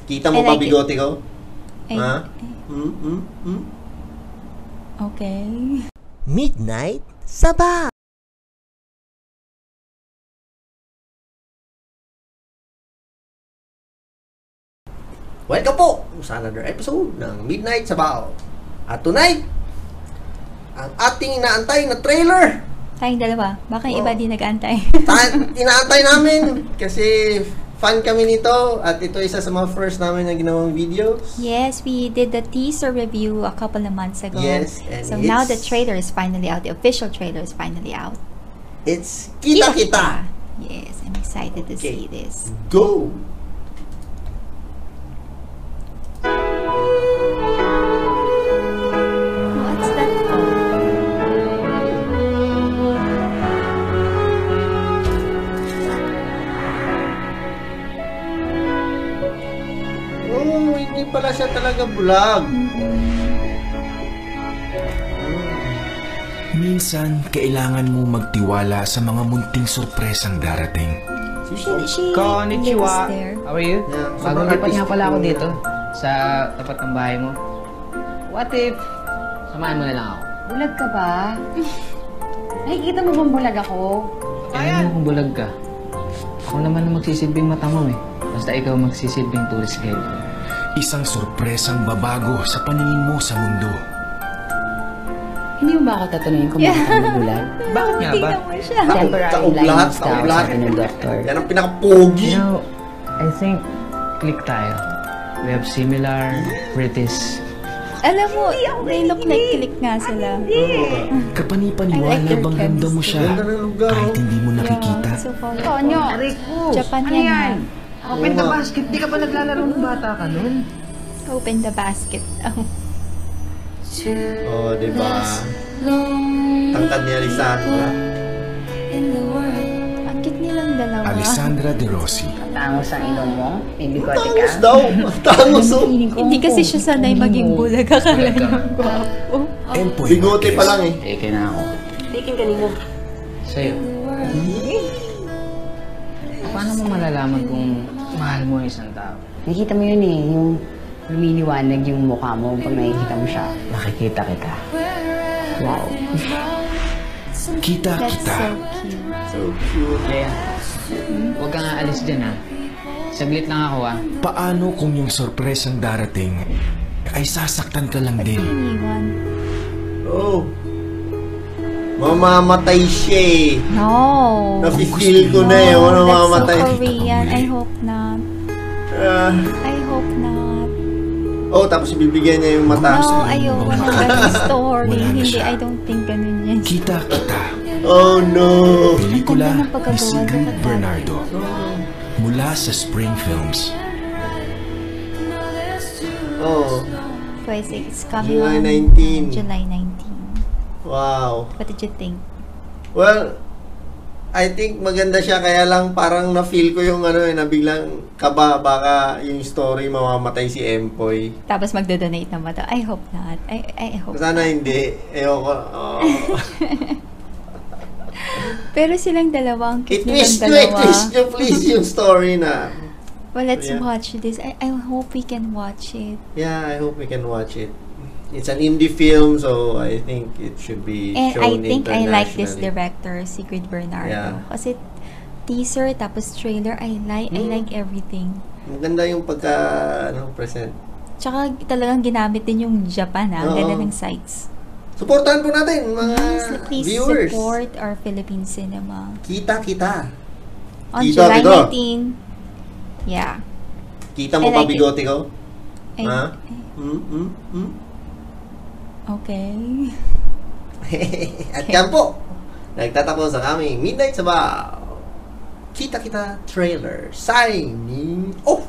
Kita mo ba bigote ko? Ha? Okay. Midnight Sabaw. Welcome po sa another episode ng Midnight Sabaw. At tonight, ang ating inaantay na trailer. Tayong dalawa. Baka yung iba di nag-aantay. Inaantay namin kasi fan kami nito at ito isa sa mga first namin na ginawang videos. Yes, we did the teaser review a couple of months ago. Yes, and so now the trailer is finally out. The official trailer is finally out. It's Kita Kita. Yes, I'm excited to see this. Go! What's that called? Oh, hindi pala siya talaga bulag. Minsan, kailangan mo magtiwala sa mga munting sorpresang darating. She Konnichiwa. lives there. How are you? Yeah, Bagong lipat nga pala ako artist dito sa tapat ng bahay mo. What if samahan mo na lang ako? Bulag ka ba? Nakikita mo bang bulag ako? Alam mo kung bulag ka. Ako naman ang magsisilbing mata mo eh. Basta ikaw magsisilbing tourist guide. Isang sorpresang babago sa paningin mo sa mundo. Hindi mo ba ako tatanungin kung bakit ako bulag? Bakit nga ba? Tingnan mo siya. Temporary Taob lahat, blindness taob daw, lahat. sabi ng doktor. Yan ang pinaka-pogi. You know, I think click tayo. We have similar, British. Alam mo, they look like click nga sila. Kapani-paniwala I like their bang ramdam mo siya Ganda ng lugar. kahit hindi mo nakikita? Yeah, so far. Tonyo! Japan Ano yan. yan? Ha? Open the basket. Di ka pa naglalaro ng bata ka nun? Open the basket. Oh. Oh, diba? Tangkad ni Alessandra. Ang cute nilang dalawa. Alessandra De Rossi. Tangos ang ilong mo? May bigote Tangos ka? daw. Tangos oh. Hindi kasi siya sanay maging bulag. Akala niya gwapo. Empoy Bigote pa lang eh. Teke na ako. Tikin kanina. Sa'yo. Paano mo malalaman kung mahal mo ang isang tao? Nakikita mo yun eh, yung lumiliwanag yung mukha mo pag nakikita mo siya. Nakikita kita. Wow. Kita That's Kita. so cute. So cute. Leia, huwag kang aalis dyan ha. Saglit lang ako ha. Paano kung yung sorpresang darating ay sasaktan ka lang din? Iniwan. Oh. Mamamatay siya eh. No. Nafe-feel ko na eh. Oh, mamamatay. That's so Korean. I hope not. Ah. I hope not. Oh, tapos bibigyan niya yung mata. No, ayoko ng ganun story. Wala na Hindi, siya. I don't think ganun yan. Kita Kita. Oh no. Pelikula Ang ganda ng ni pagkagawa Sigrid ng Bernardo. Mula sa Spring Films. Oh. Pues it's coming July on 19. July 19. Wow. What did you think? Well, I think maganda siya kaya lang parang na-feel ko yung ano eh, na biglang kaba baka yung story mamamatay si Empoy. Tapos magdodonate naman daw. I hope not. I hope Sana not. hindi. Ayoko. Oh. Pero silang dalawa, ang cute nilang I-twist dalawa. nyo please yung story na. Well, let's Yeah. watch this. I hope we can watch it. Yeah, I hope we can watch it. It's an indie film, so I think it should be And shown I think I like this internationally. director, Sigrid Bernardo. Yeah. Kasi teaser, tapos trailer, I like everything. Maganda yung pagka present. Tsaka talagang ginamit din yung Japan, ha? Ang Oo. ganda ng sites. Supportahan po natin mga Yes, please viewers. support our Philippine cinema. Kita kita. On Kita July kita. 19, yeah. Kita mo I ba like it. bigote ko? I- Ha? Hmm? Okay. At yan po, nagtatapos ang aming Midnight Sabaw. Kita kita trailer. Signing off.